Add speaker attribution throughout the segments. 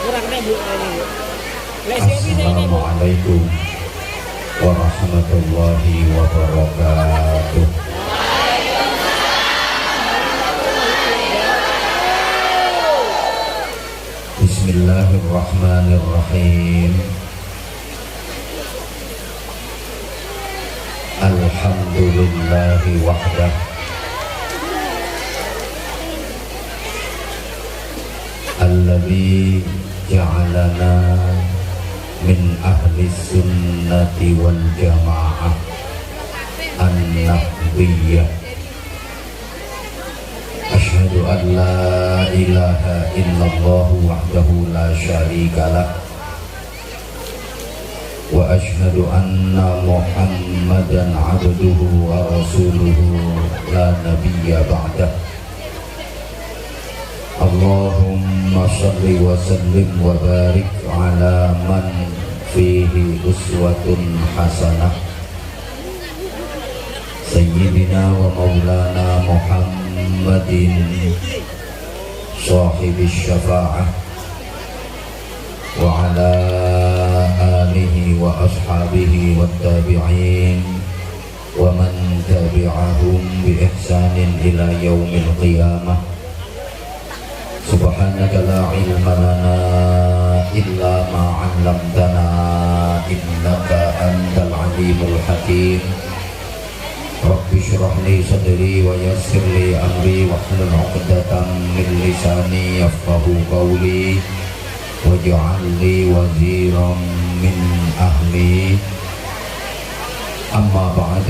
Speaker 1: Assalamualaikum warahmatullahi wabarakatuh. Bismillahirrahmanirrahim. Alhamdulillahi wahdah. Alladzi ja'alana min ahli sunnati wal jamaah an-nahdiyyah. Asyhadu an la ilaha illallah wahdahu la syarikalah wa asyhadu anna Muhammadan abduhu wa rasuluhu la nabiyya ba'dah. Allahumma salli wa sallim wa barik ala man fihi uswatun hasanah Sayyidina wa maulana Muhammadin sahibis syafa'ah wa ala alihi wa ashabihi wa tabi'in wa man tabi'ahum bi ihsanin ila yaumil qiyamah. Subhanaka la ilma lana illa ma 'allamtana innaka antal alimul hakim. Rabbi shrah li sadri wa yassir li amri wahlul 'uqdatam min lisani yafqahu qawli waj'al li waziran min ahli. Amma ba'd.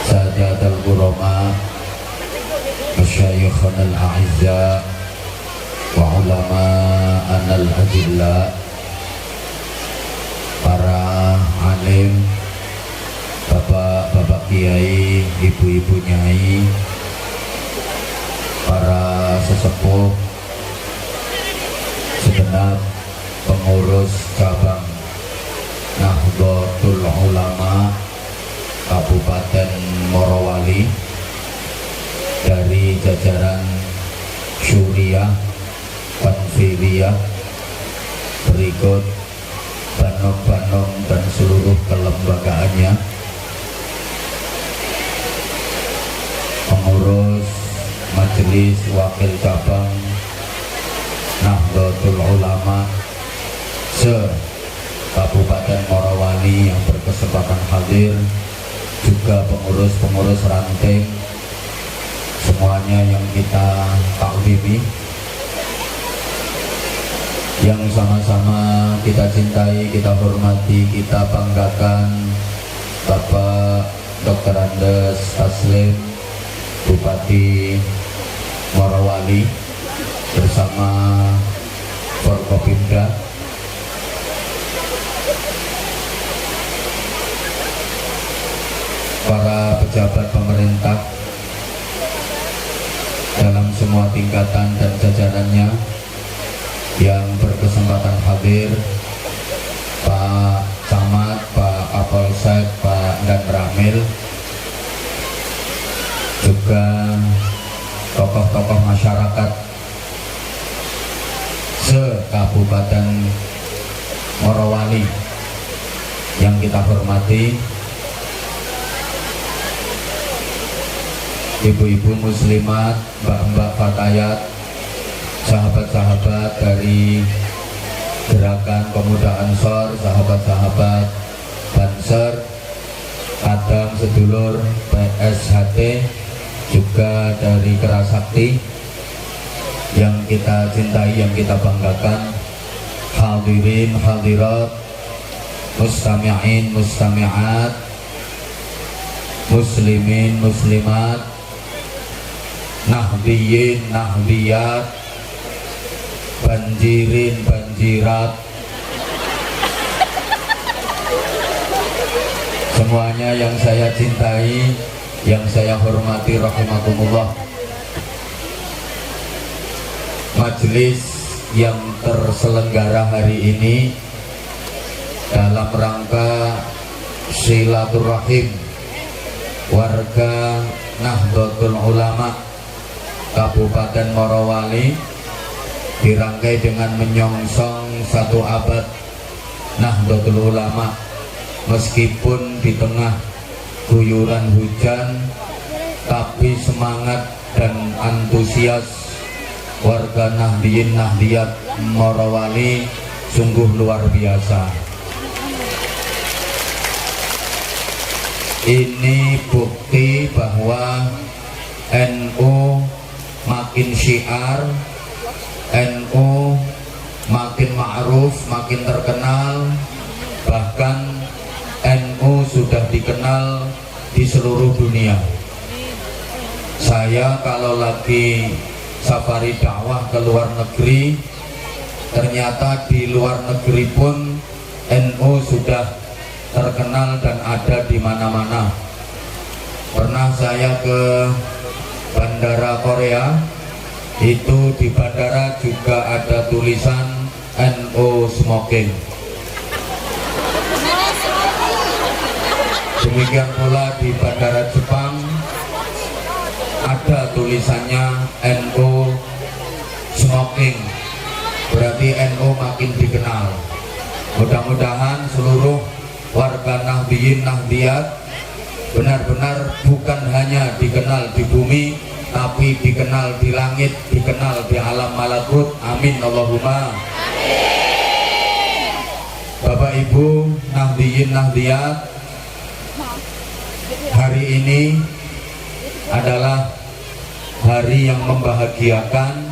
Speaker 1: Sadatul qurama, masyayikhana al-a'izza wa ulama'ana al-ajilla, para alim, bapak-bapak kiai, ibu-ibu nyai, para sesepuh, segenap pengurus cabang Nahdlatul Ulama Kabupaten Morowali dari jajaran Syuriah, Panfiliyah, berikut Banom-Banom dan seluruh kelembagaannya, pengurus majelis wakil cabang Nahdlatul Ulama se-Kabupaten Morowali yang berkesempatan hadir, juga pengurus-pengurus ranting, semuanya yang kita taklimi, yang sama-sama kita cintai, kita hormati, kita banggakan, Bapak Dr. Andes Taslim, Bupati Morowali, bersama Forkopimda, para pejabat pemerintah dalam semua tingkatan dan jajarannya yang berkesempatan hadir, Pak Camat, Pak Kapolsek, Pak Dan Ramil, juga tokoh-tokoh masyarakat se-Kabupaten Morowali yang kita hormati, ibu-ibu muslimat, mbak-mbak fatayat, sahabat-sahabat dari Gerakan Pemuda Ansor, sahabat-sahabat Banser, kadang sedulur PSHT, juga dari Kerasakti yang kita cintai, yang kita banggakan, hadirin hadirat, mustami'in mustami'at, muslimin muslimat, nahdiyin nahdiyat, banjirin banjirat, semuanya yang saya cintai, yang saya hormati rahimakumullah. Majelis yang terselenggara hari ini dalam rangka silaturahim warga Nahdlatul Ulama Kabupaten Morowali dirangkai dengan menyongsong 1 abad Nahdlatul Ulama. Meskipun di tengah guyuran hujan, tapi semangat dan antusias warga Nahdiyin Nahdiyat Morowali sungguh luar biasa. Ini bukti bahwa NU makin syiar, NU makin ma'ruf, makin terkenal, bahkan NU sudah dikenal di seluruh dunia. Saya kalau lagi safari dakwah ke luar negeri, ternyata di luar negeri pun NU sudah terkenal dan ada di mana-mana. Pernah saya ke Bandara Korea, itu di bandara juga ada tulisan NU smoking. Demikian pula di Bandara Jepang ada tulisannya NU smoking, berarti NU makin dikenal. Mudah-mudahan seluruh warga Nahdiyin Nahdiyat benar-benar bukan hanya dikenal di bumi, tapi dikenal di langit, dikenal di alam malakut. Amin Allahumma amin. Bapak Ibu Nahdiyin Nahdiyat, hari ini adalah hari yang membahagiakan,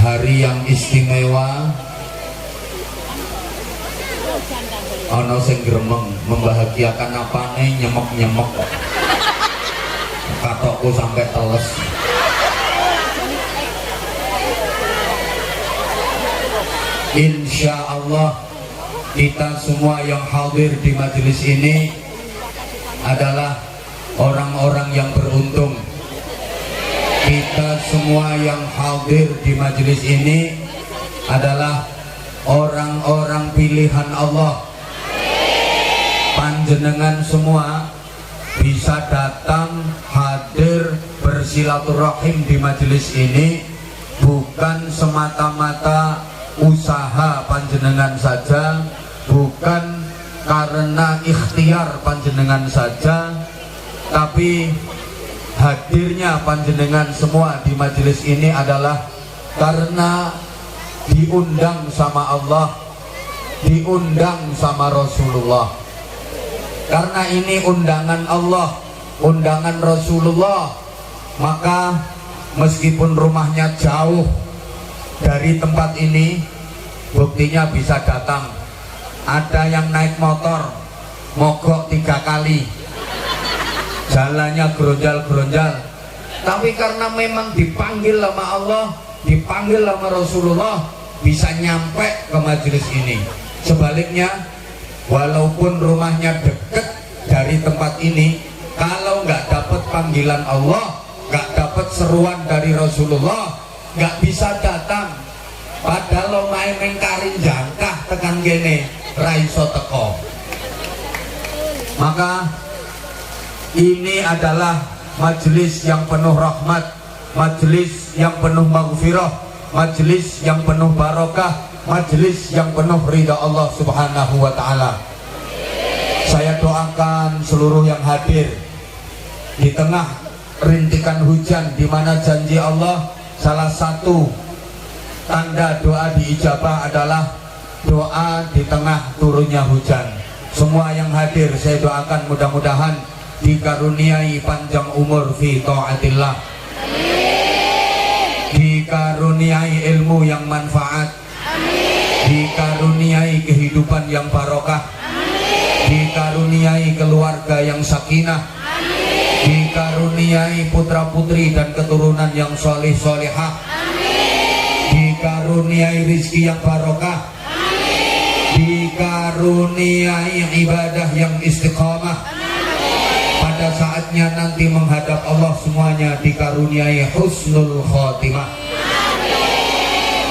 Speaker 1: hari yang istimewa. Ono sing gremeng, membahagiakan apa nih, nyemek-nyemek katokku sampai teles. Insya Allah kita semua yang hadir di majelis ini adalah orang-orang yang beruntung. Kita semua yang hadir di majelis ini adalah orang-orang pilihan Allah. Panjenengan semua bisa datang hadir bersilaturahim di majelis ini bukan semata-mata usaha panjenengan saja, bukan karena ikhtiar panjenengan saja, tapi hadirnya panjenengan semua di majelis ini adalah karena diundang sama Allah, diundang sama Rasulullah. Karena ini undangan Allah, undangan Rasulullah, maka meskipun rumahnya jauh dari tempat ini, buktinya bisa datang. Ada yang naik motor mogok 3 kali, jalannya geronjal-geronjal, tapi karena memang dipanggil sama Allah, dipanggil sama Rasulullah, bisa nyampe ke majelis ini. Sebaliknya, walaupun rumahnya dekat dari tempat ini, kalau nggak dapat panggilan Allah, nggak dapat seruan dari Rasulullah, nggak bisa datang. Padahal lo main mengkarin jangkah tekan gene raiso teko. Maka ini adalah majelis yang penuh rahmat, majelis yang penuh maghfirah, majelis yang penuh barokah, majelis yang penuh ridha Allah Subhanahu wa ta'ala. Saya doakan seluruh yang hadir di tengah rintikan hujan, di mana janji Allah salah satu tanda doa diijabah adalah doa di tengah turunnya hujan. Semua yang hadir saya doakan mudah-mudahan dikaruniai panjang umur fi taatillah, dikaruniai ilmu yang manfaat, dikaruniai kehidupan yang barokah, dikaruniai keluarga yang sakinah, dikaruniai putra-putri dan keturunan yang soleh solehah, dikaruniai rizki yang barokah, dikaruniai ibadah yang istiqamah. Pada saatnya nanti menghadap Allah semuanya dikaruniai husnul khotimah.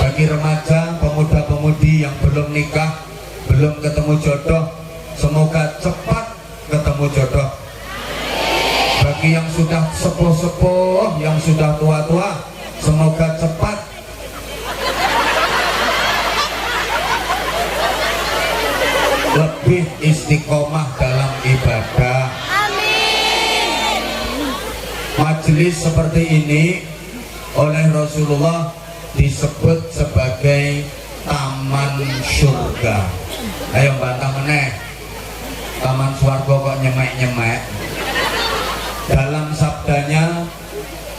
Speaker 1: Bagi remaja, pemuda-pemudi yang belum nikah, belum ketemu jodoh, semoga cepat ketemu jodoh. bagi yang sudah sepuh-sepuh, yang sudah tua-tua, semoga cepat lebih istiqomah dalam ibadah.
Speaker 2: Amin.
Speaker 1: Majelis seperti ini oleh Rasulullah disebut sebagai taman surga. Ayo bantah meneh, taman swarga kok nyemek-nyemek. Dalam sabdanya,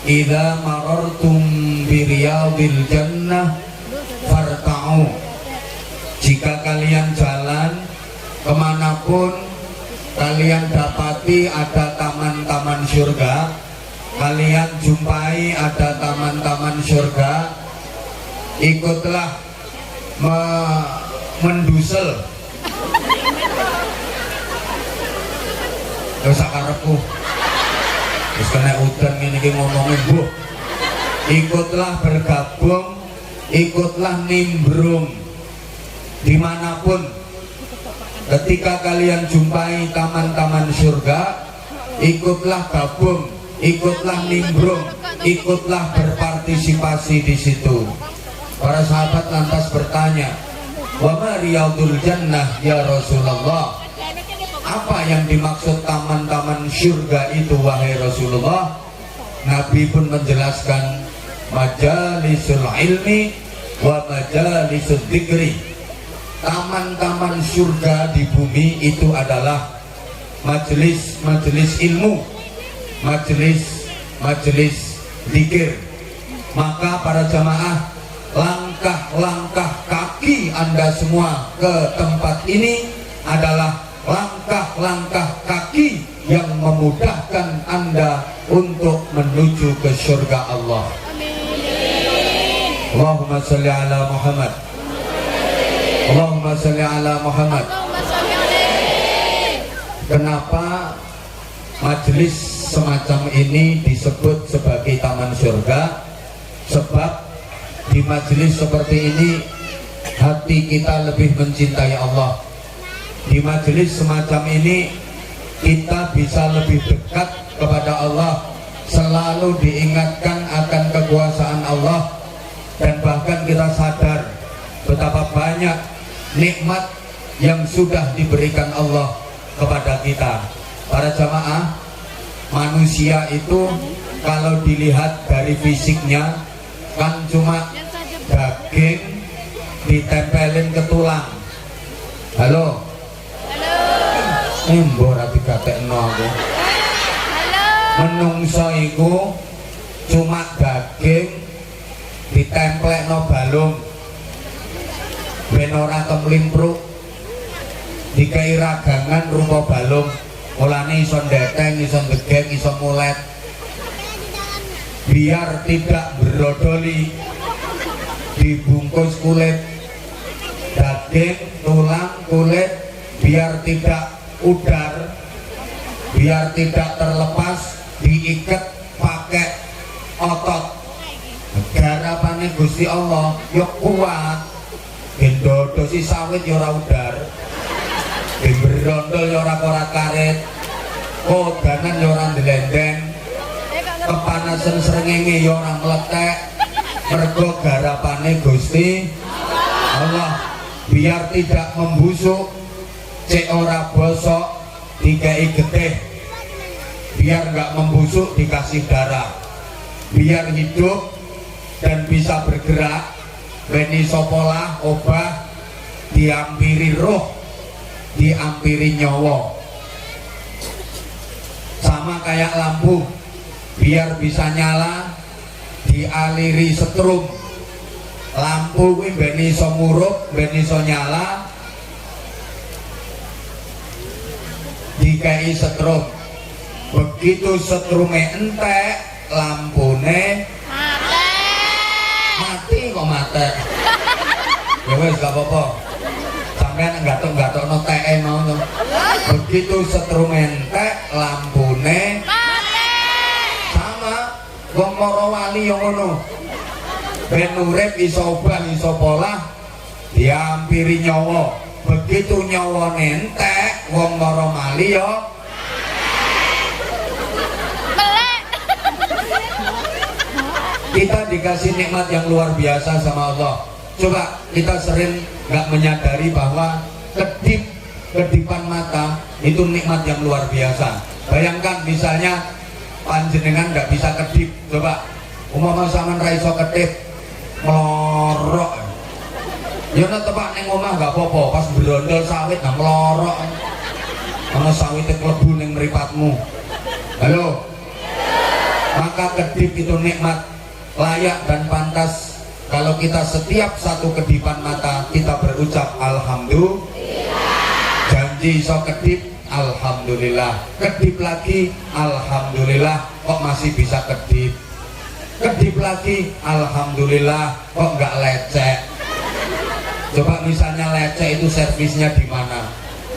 Speaker 1: idza marartum biriyadil jannah farta'u, jika kalian jalan kemanapun kalian dapati ada taman-taman surga, kalian jumpai ada taman-taman surga, ikutlah mendusel. Wis sakarepku. Wis kena udan ngene iki ngomongin, Bu. Ikutlah bergabung, ikutlah nimbrung dimanapun. Ketika kalian jumpai taman-taman surga, ikutlah gabung, ikutlah nimbrung, ikutlah berpartisipasi di situ. Para sahabat lantas bertanya, wa ma riyadul jannah ya Rasulullah? Apa yang dimaksud taman-taman surga itu wahai Rasulullah? Nabi pun menjelaskan, majalisul ilmi wa majalisul dzikri. Taman-taman surga di bumi itu adalah majelis-majelis ilmu, majelis-majelis zikir. Maka para jamaah, langkah-langkah kaki Anda semua ke tempat ini adalah langkah-langkah kaki yang memudahkan Anda untuk menuju ke surga Allah. Allahumma salli ala Muhammad. Allahumma salli ala Muhammad. Kenapa majelis semacam ini disebut sebagai taman surga? Sebab di majelis seperti ini hati kita lebih mencintai Allah. Di majelis semacam ini kita bisa lebih dekat kepada Allah, selalu diingatkan akan kekuasaan Allah, dan bahkan kita sadar betapa banyak nikmat yang sudah diberikan Allah kepada kita. Para jamaah, manusia itu kalau dilihat dari fisiknya kan cuma daging ditempelin ke tulang. Halo. Mbok ora dikatekno aku. Menungso iku cuma daging ditemplekno balung ben ora kemlimpruk, dikai ragangan rupa balung, mulane iso ndeteng, iso ndegek, iso mulet, biar tidak berodoli. Dibungkus kulit, daging, tulang, kulit, biar tidak udar, biar tidak terlepas, diikat pakai otot. Garapane Gusti Allah ya kuat, gendodo si sawit ya ora udar, berondol ya ora korat karet, kodanan ya ora ndelendeng, kepanasan srengenge ya ora meletek. Mergo garapane Gusti Allah, biar tidak membusuk, cek ora bosok dikai getih, biar nggak membusuk dikasih darah, biar hidup dan bisa bergerak. Beni sopolah obah, diampiri roh, diampiri nyawa. Sama kayak lampu, biar bisa nyala dialiri setrum. Lampu kuwi ben iso murup, ben iso nyala, dikai setrum. Begitu setrume entek, lampune mati kok mate. Ya wis gak apa-apa. Sampeyan nggatok-ngatokno teke mau to. Begitu setrume entek, lampune sama wong para wali yang ngono. Ben urip iso obah iso polah, diampiri nyawa. Begitu nyawane entek, wong para wali ya Kita dikasih nikmat yang luar biasa sama Allah. Coba kita sering nggak menyadari bahwa kedipan mata itu nikmat yang luar biasa. Bayangkan misalnya panjenengan nggak bisa kedip, coba umpama sampean ra iso kedip melorok, ya nek tepak ning omah nggak apa-apa, pas brondol sawit nggak melorok, ana sawite klebu ning mripatmu. Halo, maka kedip itu nikmat, layak dan pantas kalau kita setiap satu kedipan mata kita berucap alhamdulillah. Janji iso kedip, alhamdulillah. Kedip lagi, alhamdulillah. Kok masih bisa kedip? Kedip lagi, alhamdulillah. Kok nggak lecek? Coba misalnya lecek itu servisnya di mana?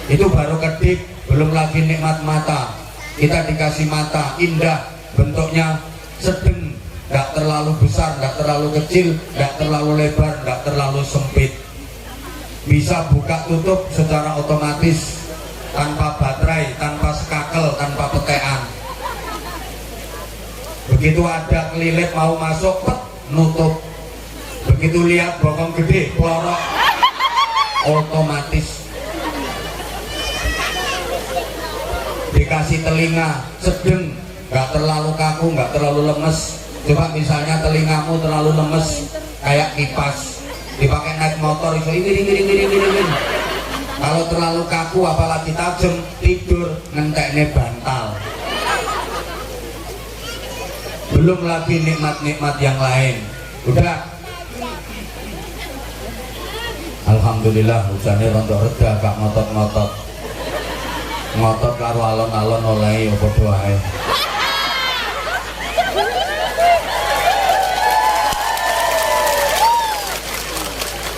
Speaker 1: Itu baru kedip, belum lagi nikmat mata. Kita dikasih mata indah, bentuknya sedang, nggak terlalu besar, nggak terlalu kecil, nggak terlalu lebar, nggak terlalu sempit. Bisa buka tutup secara otomatis, tanpa baterai, tanpa skakel, tanpa petean. Begitu ada kelilit mau masuk, pet, nutup. Begitu lihat bokong gede, pelorok, otomatis. Dikasih telinga sedang, nggak terlalu kaku, nggak terlalu lemes. Coba misalnya telingamu terlalu lemes, kayak kipas, dipakai naik motor iso iwir. Kalau terlalu kaku apalagi tajam, tidur ngentekne bantal. Belum lagi nikmat-nikmat yang lain. Udah, alhamdulillah hujannya rontok reda, gak ngotot-ngotot. Ngotot karo alon-alon oleh apa doae.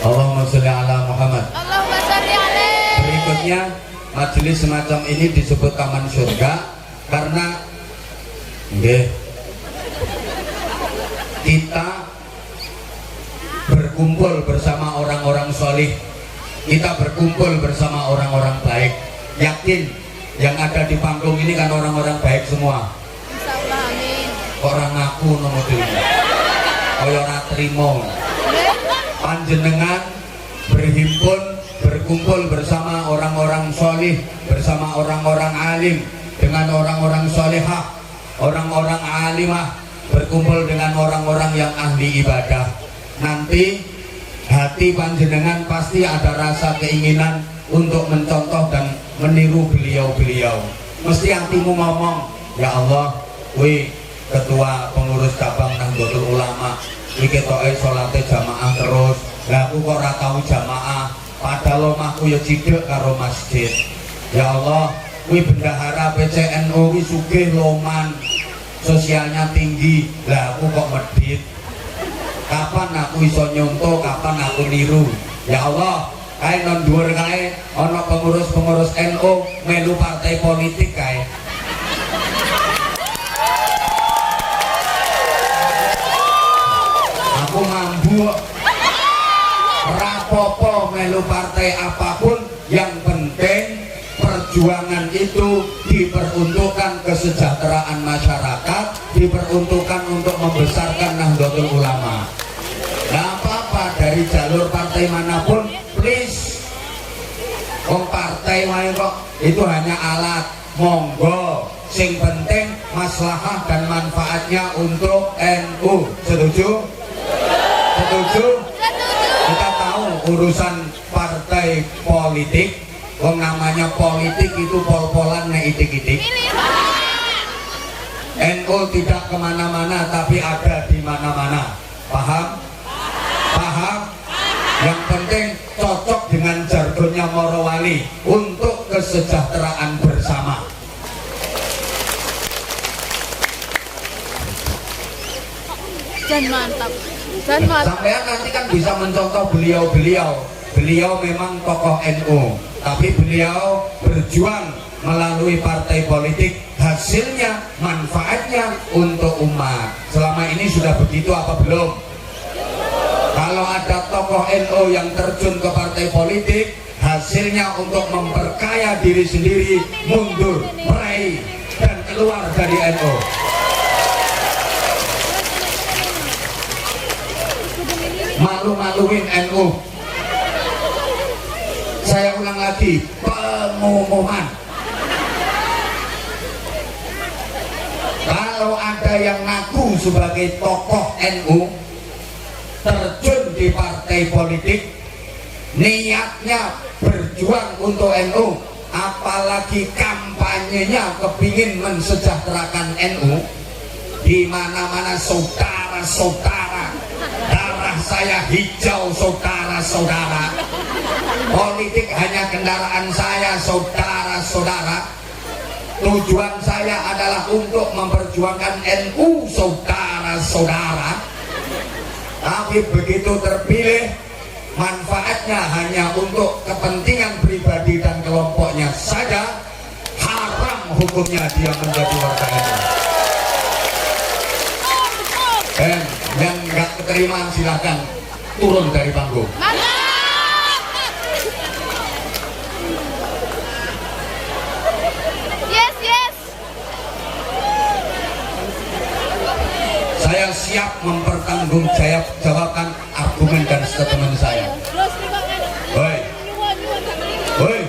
Speaker 1: Allahumma sholli ala Muhammad.
Speaker 2: Allahumma sholli alaihi.
Speaker 1: Berikutnya, majelis semacam ini disebut taman surga karena kita berkumpul bersama orang-orang solih, kita berkumpul bersama orang-orang baik. Yakin yang ada di panggung ini kan orang-orang baik semua.
Speaker 2: Insyaallah, amin.
Speaker 1: Orang ngaku nomor dulu, kaya ora trimo. Panjenengan berhimpun, berkumpul bersama orang-orang solih, bersama orang-orang alim, dengan orang-orang solehah, orang-orang alimah, berkumpul dengan orang-orang yang ahli ibadah. Nanti hati panjenengan pasti ada rasa keinginan untuk mencontoh dan meniru beliau-beliau. Mesti hatimu ngomong, ya Allah, wih ketua pengurus cabang Nahdlatul Ulama, iki ketoke salate jamaah terus. Lah aku kok ora tau jamaah, padahal omahku ya cidhek karo masjid. Ya Allah, kuwi bendahara PCNU kuwi sugih loman, sosialnya tinggi. Lah aku kok medhit. Kapan aku iso nyontoh, kapan aku niru? Ya Allah, kae non dhuwur kae ana pengurus-pengurus NU melu partai politik kae. Aku mambu rapopo melu partai apapun, yang penting perjuangan itu diperuntukkan kesejahteraan masyarakat, diperuntukkan untuk membesarkan Nahdlatul Ulama. Nah apa-apa dari jalur partai manapun, please. Partai wae kok itu hanya alat, monggo. Sing penting maslahah dan manfaatnya untuk NU. Setuju? Setuju? Kita tahu urusan partai politik, wong namanya politik itu pol-polan nek itik-itik. NU tidak kemana-mana tapi ada di mana-mana. Paham? Paham? Yang penting cocok dengan jargonnya Morowali untuk kesejahteraan bersama.
Speaker 2: Dan mantap. Dan mantap.
Speaker 1: Sampean nanti kan bisa mencontoh beliau-beliau. Beliau memang tokoh NU, tapi beliau berjuang melalui partai politik, hasilnya, manfaatnya untuk umat. Selama ini sudah begitu apa belum? Kalau ada tokoh NU yang terjun ke partai politik, hasilnya untuk memperkaya diri sendiri, mundur, meraih, dan keluar dari NU. malu-maluin NU. Saya ulang lagi, pengumuman. Kalau ada yang ngaku sebagai tokoh NU, terjun di partai politik, niatnya berjuang untuk NU, apalagi kampanyenya kepingin mensejahterakan NU, di mana-mana saudara-saudara, darah saya hijau saudara-saudara, politik hanya kendaraan saya saudara-saudara, tujuan saya adalah untuk memperjuangkan NU saudara-saudara. Tapi begitu terpilih, manfaatnya hanya untuk kepentingan pribadi dan kelompoknya saja, haram hukumnya dia menjadi warga NU. Dan yang nggak keterima silahkan turun dari panggung.
Speaker 2: Yes, yes.
Speaker 1: Saya siap mempertanggungjawabkan argumen dan statement saya. Woi, woi,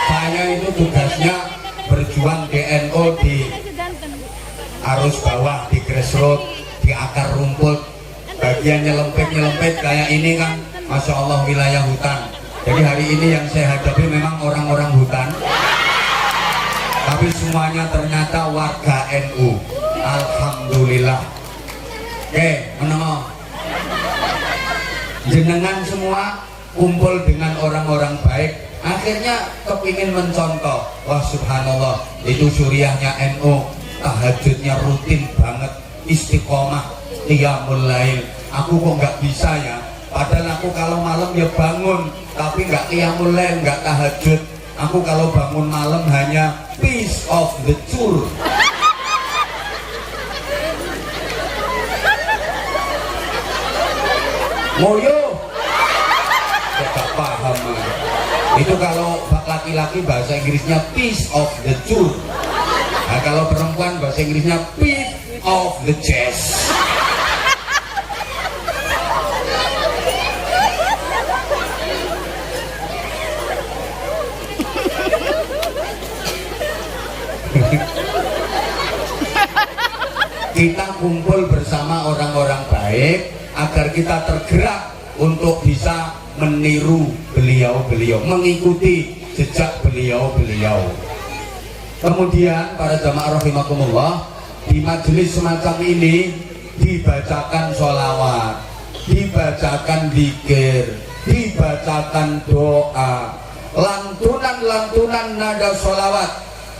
Speaker 1: saya itu tugasnya berjuang di NU, di arus bawah, di grassroots, di akar rumput. Bagian nyelempet kayak ini kan, Masya Allah wilayah hutan. Jadi hari ini yang saya hadapi memang orang-orang hutan, tapi semuanya ternyata warga NU. Alhamdulillah. Oke, menengok. Jenengan semua kumpul dengan orang-orang baik, akhirnya kepingin mencontoh. Wah subhanallah, itu suriahnya NU, tahajudnya rutin banget, istiqomah, qiyamul lail. Aku kok nggak bisa ya, padahal aku kalau malam ya bangun, tapi nggak qiyamul lail, nggak tahajud. Aku kalau bangun malam hanya piece of the tour. Moyo, gak paham. Itu kalau laki-laki bahasa Inggrisnya piece of the tour. Nah, kalau perempuan bahasa Inggrisnya piece of the chest. Kita kumpul bersama orang-orang baik agar kita tergerak untuk bisa meniru beliau-beliau, mengikuti jejak beliau-beliau. Kemudian para jamaah rahimakumullah, di majelis semacam ini dibacakan sholawat, dibacakan zikir, dibacakan doa, lantunan-lantunan nada sholawat,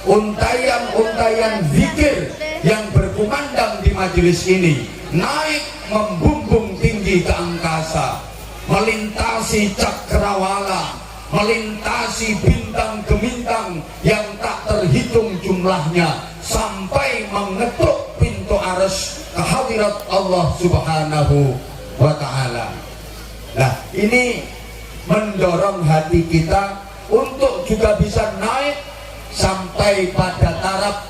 Speaker 1: untayan-untayan zikir yang berkumandang di majelis ini naik membumbung tinggi ke angkasa, melintasi cakrawala, melintasi bintang gemintang yang tak terhitung jumlahnya, sampai mengetuk pintu arsy kehadirat Allah Subhanahu wa ta'ala. Nah, ini mendorong hati kita untuk juga bisa naik sampai pada taraf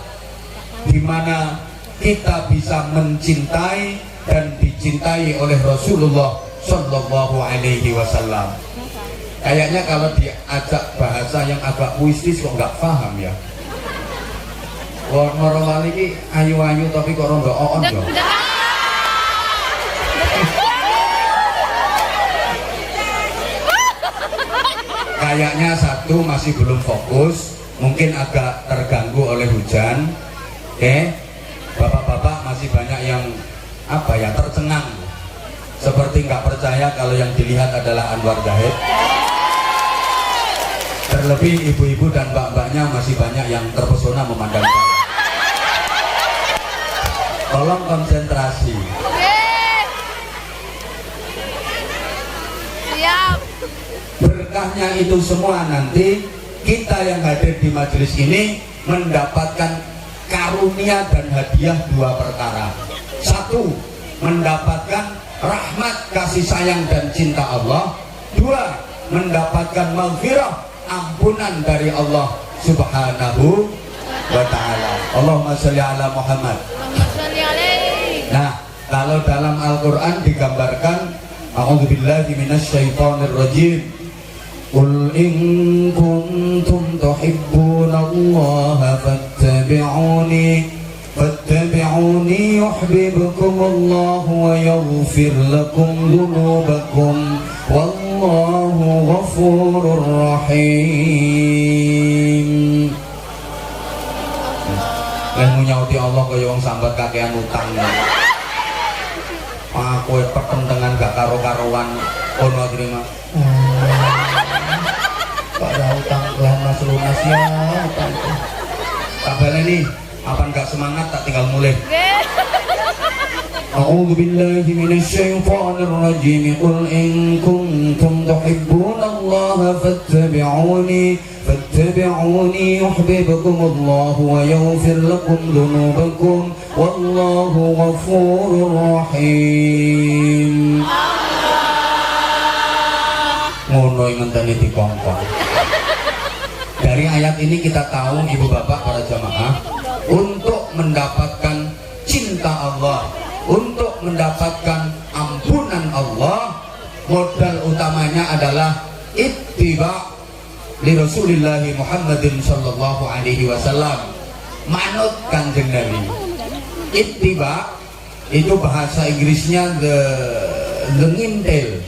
Speaker 1: di mana kita bisa mencintai dan dicintai oleh Rasulullah Shallallahu Alaihi Wasallam. Kayaknya kalau diajak bahasa yang agak puitis kok nggak paham ya. Morowali ini ayu-ayu tapi kok nggak on ya. Kayaknya satu masih belum fokus, mungkin agak terganggu oleh hujan. Oke, bapak-bapak masih banyak yang tercengang, seperti nggak percaya kalau yang dilihat adalah Anwar Zahid. Terlebih ibu-ibu dan mbak-mbaknya masih banyak yang terpesona memandang saya. Tolong konsentrasi.
Speaker 2: Siap.
Speaker 1: Berkahnya itu semua nanti kita yang hadir di majelis ini mendapatkan karunia dan hadiah dua perkara. Satu, mendapatkan rahmat, kasih sayang dan cinta Allah. Dua, mendapatkan maghfirah, ampunan dari Allah Subhanahu wa ta'ala. Allahumma sholli ala Muhammad.
Speaker 2: Allahumma sholli alaihi.
Speaker 1: Nah, kalau dalam Al-Quran digambarkan A'udzu billahi minasyaitonir rajim. Qul in kuntum tuhibbunallaha fattabi'uni yuhibbukumullahu wa yaghfir lakum dzunubakum wallahu ghafurur rahim. Lemu nyauti Allah kaya wong sambat kakean utang. Aku pertentangan gak karo-karuan ono terima. Pak ada utang lunas lunas ya utang. Kabar ini apa enggak semangat tak tinggal mulai. A'udzu billahi minasyaitonir rajim. Qul in kuntum tuhibbunallaha fattabi'uni yuhibbukumullahu wa yaghfir lakum dzunubakum wallahu ghafurur rahim. Ngono ngenteni dikongkon. Dari ayat ini kita tahu ibu bapak para jamaah, untuk mendapatkan cinta Allah, untuk mendapatkan ampunan Allah, modal utamanya adalah ittiba li Rasulillah Muhammadin sallallahu alaihi wasallam, manut Kanjeng Nabi. Ittiba itu bahasa Inggrisnya the ngintel.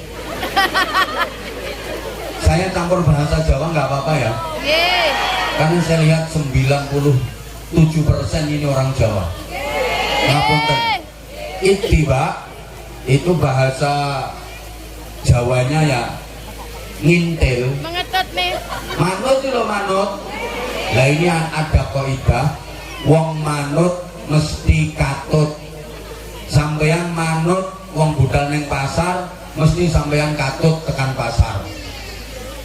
Speaker 1: Saya campur bahasa Jawa nggak apa-apa ya. Karena saya lihat 97% ini orang Jawa. Ngapunten. Ittiba itu bahasa Jawanya ya ngintel.
Speaker 2: Mengetet nih.
Speaker 1: Manut itu loh manut. Lah ini ada kaidah, wong manut mesti katut. Sampeyan manut wong budal ning pasar mesti sampeyan katut tekan pasar.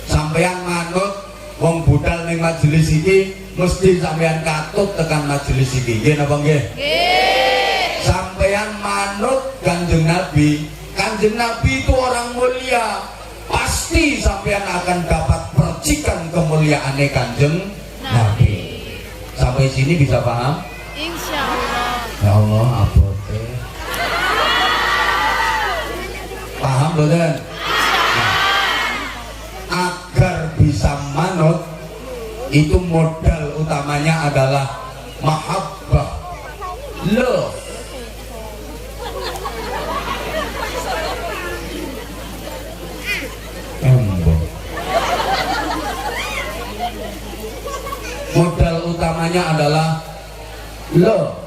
Speaker 1: Sampeyan manut wong budal ning majelis iki mesti sampeyan katut tekan majelis iki. Nggih napa nggih? Nggih. Sampeyan manut Kanjeng Nabi. Kanjeng Nabi itu orang mulia. Pasti sampeyan akan dapat percikan kemuliaane Kanjeng Nabi. Sampai sini bisa paham?
Speaker 2: Insyaallah.
Speaker 1: Ya Allah, abote. Paham boten? Agar bisa manut itu modal utamanya adalah mahabbah, love. Modal utamanya adalah love.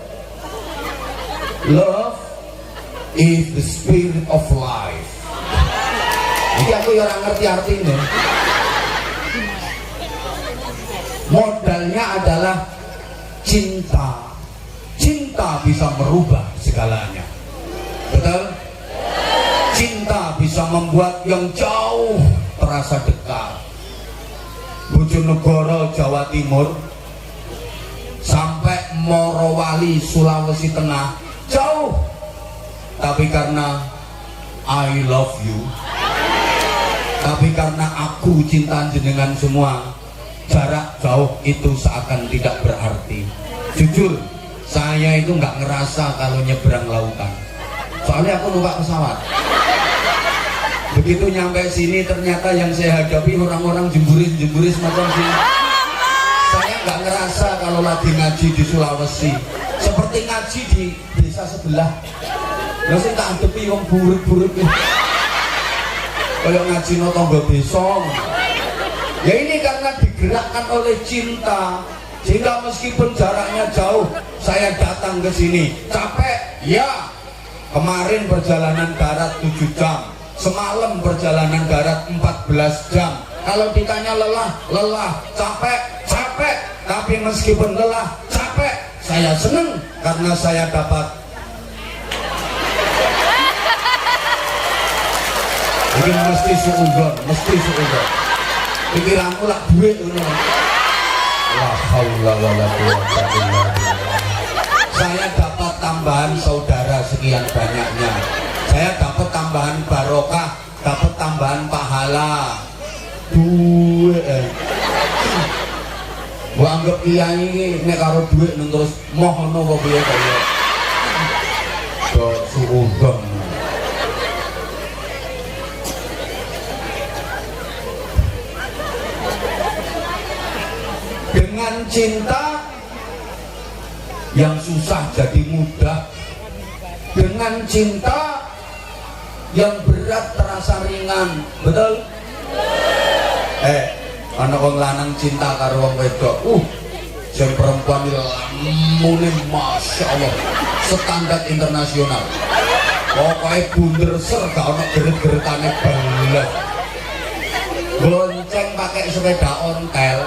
Speaker 1: Love is the spirit of life. Jadi aku ya orang ngerti artinya. Modalnya adalah cinta. Cinta bisa merubah segalanya. Betul? Cinta bisa membuat yang jauh terasa dekat. Bojonegoro Jawa Timur sampai Morowali Sulawesi Tengah jauh, tapi karena I love you, tapi karena aku cinta jenengan semua, jarak jauh itu seakan tidak berarti. Jujur, saya itu nggak ngerasa kalau nyebrang lautan, soalnya aku numpak pesawat. Begitu nyampe sini ternyata yang saya hadapi orang-orang jemburis macam sini. Saya nggak ngerasa kalau lagi ngaji di Sulawesi, seperti ngaji di desa sebelah. Lah sing tak adepi wong burik-burik nih. Kayak ngaji no tonggo desa. Ya ini karena digerakkan oleh cinta. Sehingga meskipun jaraknya jauh, saya datang ke sini. Capek? Ya. Kemarin perjalanan darat 7 jam. Semalam perjalanan darat 14 jam. Kalau ditanya lelah, lelah, capek, capek. Tapi meskipun lelah, capek, saya senang karena saya dapat. Ini mesti suudon, mesti suudon. Pikiranmu lah duit ini. La haula wala quwwata illa billah. Saya dapat tambahan saudara sekian banyaknya. Saya dapat tambahan barokah, dapat tambahan pahala. Duit. Gua anggap kiai ini nek karo duit nang terus mohono kok piye kaya. Kok suudon. cinta yang susah jadi mudah, dengan cinta yang berat terasa ringan. Betul? Ana wong lanang cinta karo wong wedok, sing perempuan iki lamune masya Allah standar internasional. Pokoknya bunder ser gak ono geret-geretane belas. Gonceng pakai sepeda ontel,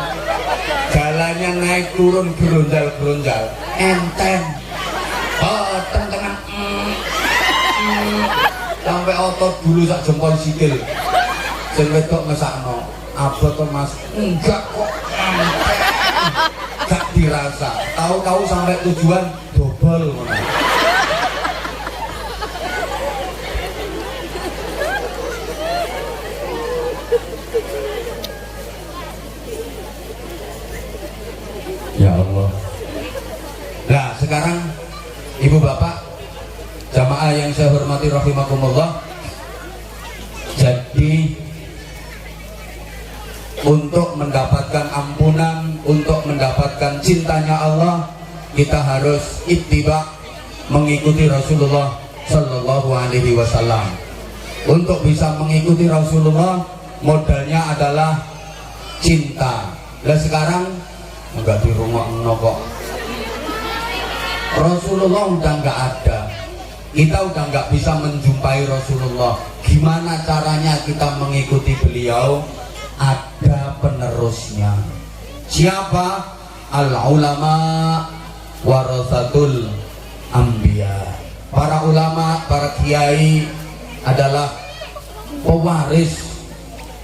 Speaker 1: jalannya naik turun geronjal-geronjal, enteng. Tengah sampai otot dulu sak jempol sikil. Sing wedok ngesakno, abot to Mas? Enggak kok, enteng. Gak dirasa. Tahu-tahu sampai tujuan dobel ngono. Ya Allah. Nah sekarang ibu bapak jamaah yang saya hormati rahimakumullah, jadi untuk mendapatkan ampunan, untuk mendapatkan cintanya Allah, kita harus ittiba, mengikuti Rasulullah Sallallahu Alaihi Wasallam. Untuk bisa mengikuti Rasulullah, modalnya adalah cinta. Nah sekarang enggak di rumah kok, Rasulullah udah enggak ada, kita udah enggak bisa menjumpai Rasulullah. Gimana caranya kita mengikuti beliau? Ada penerusnya. Siapa? Al-ulama warasatul anbiya. Para ulama, para kiai adalah pewaris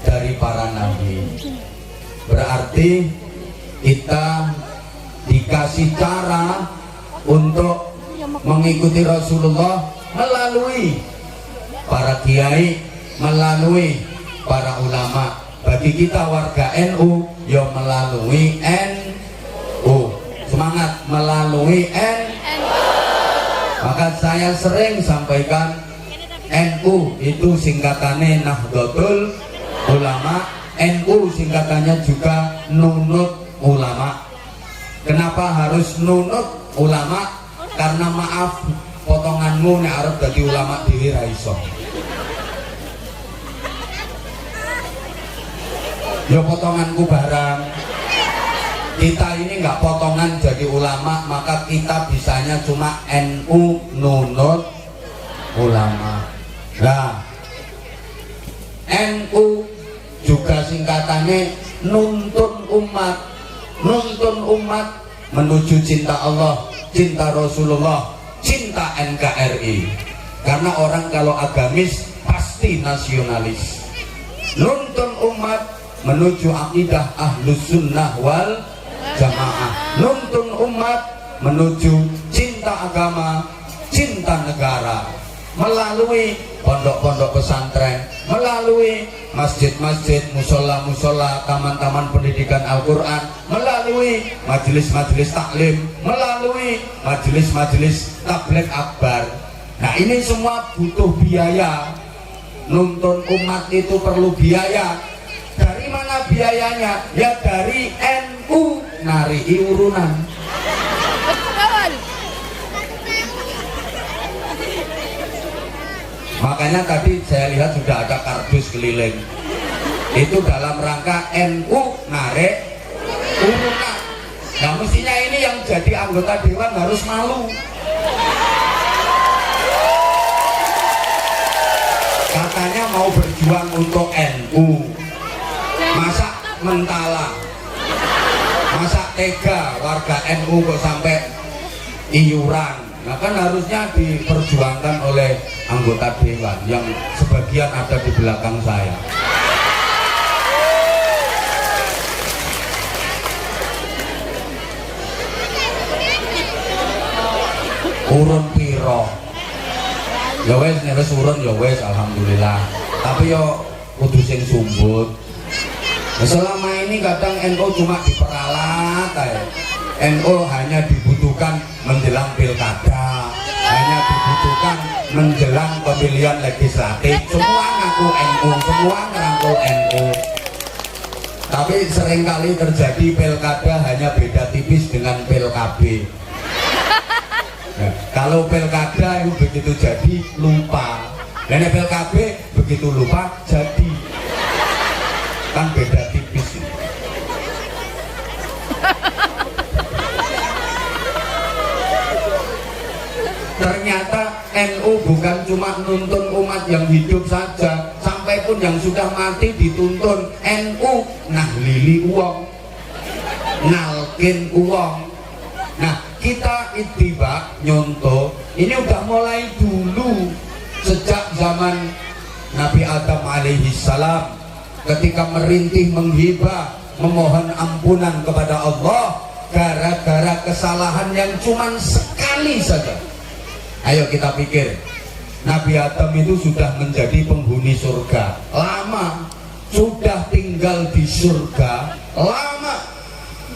Speaker 1: dari para nabi. Berarti kita dikasih cara untuk mengikuti Rasulullah melalui para kiai, melalui para ulama. Bagi kita warga NU, ya melalui NU. Semangat, melalui NU. Maka saya sering sampaikan, NU itu singkatannya Nahdlatul Ulama, NU singkatannya juga Nunut Ulama. Kenapa harus Nunut Ulama? Karena maaf, potonganmu nek arep dadi ulama dhewe ra iso. Ya potonganku barang. Kita ini nggak potongan jadi ulama, maka kita bisanya cuma NU Nunut Ulama. Nah, NU juga singkatannya nuntun umat. Nuntun umat menuju cinta Allah, cinta Rasulullah, cinta NKRI. Karena orang kalau agamis pasti nasionalis. Nuntun umat menuju akidah ahlus sunnah wal jamaah. Nuntun umat menuju cinta agama, cinta negara, melalui pondok-pondok pesantren, melalui masjid-masjid, musola-musola, taman-taman pendidikan Al-Quran, melalui majelis-majelis taklim, melalui majelis-majelis tabligh akbar. Nah ini semua butuh biaya. Nuntun umat itu perlu biaya. Dari mana biayanya? Ya dari NU, nari urunan. Makanya tadi saya lihat sudah ada kardus keliling. Itu dalam rangka NU narik urunan. Nah mestinya ini yang jadi anggota dewan harus malu. Katanya mau berjuang untuk NU. Masa mentala, masa tega warga NU kok sampai iuran. Nah kan harusnya diperjuangkan oleh anggota dewan yang sebagian ada di belakang saya. Urun piro? Ya wes nek wis urun ya wes alhamdulillah. Tapi yo kudu sing sumbut. Nah, selama ini kadang NU cuma diperalat aja. NU hanya dibutuhkan menjelang pilkada, hanya dibutuhkan menjelang pemilihan legislatif. Semua ngaku NU, semua ngerangkul NU. Tapi seringkali terjadi pilkada hanya beda tipis dengan PLKB. Nah, kalau pilkada itu begitu jadi lupa, dan PLKB begitu lupa jadi, kan beda tipis. Ternyata NU bukan cuma nuntun umat yang hidup saja, sampai pun yang sudah mati dituntun. NU nahlili uang, nalkin uang. Nah, kita ittiba nyontoh ini udah mulai dulu sejak zaman Nabi Adam alaihi salam ketika merintih menghibah memohon ampunan kepada Allah gara-gara kesalahan yang cuman sekali saja. Ayo kita pikir, Nabi Adam itu sudah menjadi penghuni surga lama, sudah tinggal di surga lama,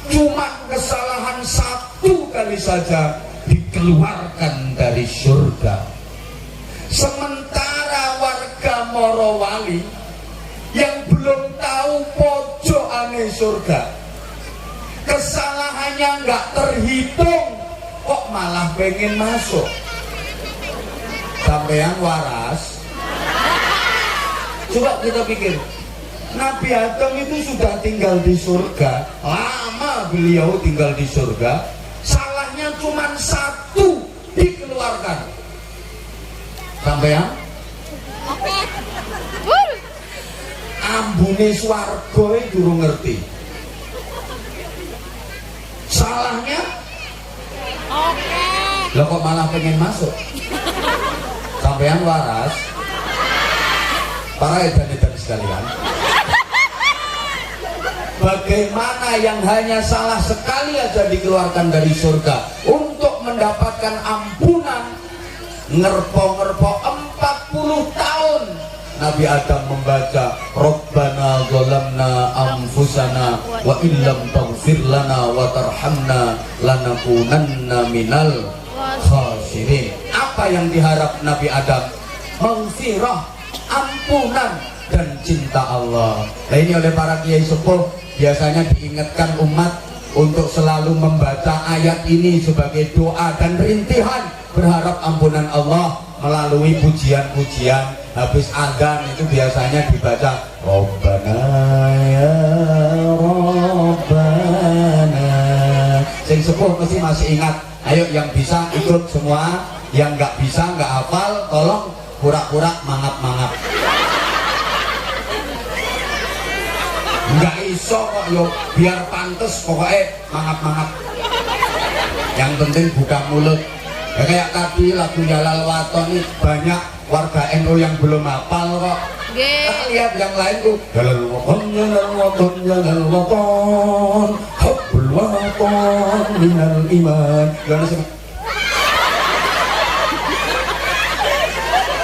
Speaker 1: cuma kesalahan satu kali saja dikeluarkan dari surga. Sementara warga Morowali yang belum tahu pojokane surga, kesalahannya nggak terhitung, kok malah pengen masuk. Sampean waras. Coba kita pikir, Nabi Adam itu sudah tinggal di surga lama, beliau tinggal di surga, salahnya cuma satu dikeluarkan. Sampean ambune swarga itu durung ngerti salahnya. Lah kok malah pengen masuk. Sampean waras. Para edan-edan sekalian, bagaimana yang hanya salah sekali aja dikeluarkan dari surga untuk mendapatkan ampunan ngerpo-ngerpo 40 tahun Nabi Adam membaca Rabbana zalamna anfusana wa illam taghfir lana wa tarhamna lanakunanna minal khasirin. Apa yang diharap Nabi Adam? Maghfirah, ampunan dan cinta Allah. Nah, ini oleh para kiai sepuh biasanya diingatkan umat untuk selalu membaca ayat ini sebagai doa dan rintihan berharap ampunan Allah melalui pujian-pujian. Habis azan itu biasanya dibaca Rabbana ya Rabbana. Sing sepuh mesti masih ingat. Ayo yang bisa ikut semua, yang nggak bisa nggak hafal tolong pura-pura mangap-mangap. Nggak iso kok yo, biar pantes pokoknya mangap-mangap. Yang penting buka mulut. Ya, kayak tadi lagu Jalal Waton ini banyak warga NU yang belum hafal kok. Lihat yang lain tuh Jalal Waton, Jalal Waton, Jalal Waton, Habbul Waton minal iman. Gimana sih?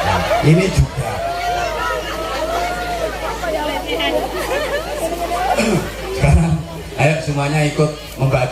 Speaker 1: Nah, ini juga sekarang ayo semuanya ikut membaca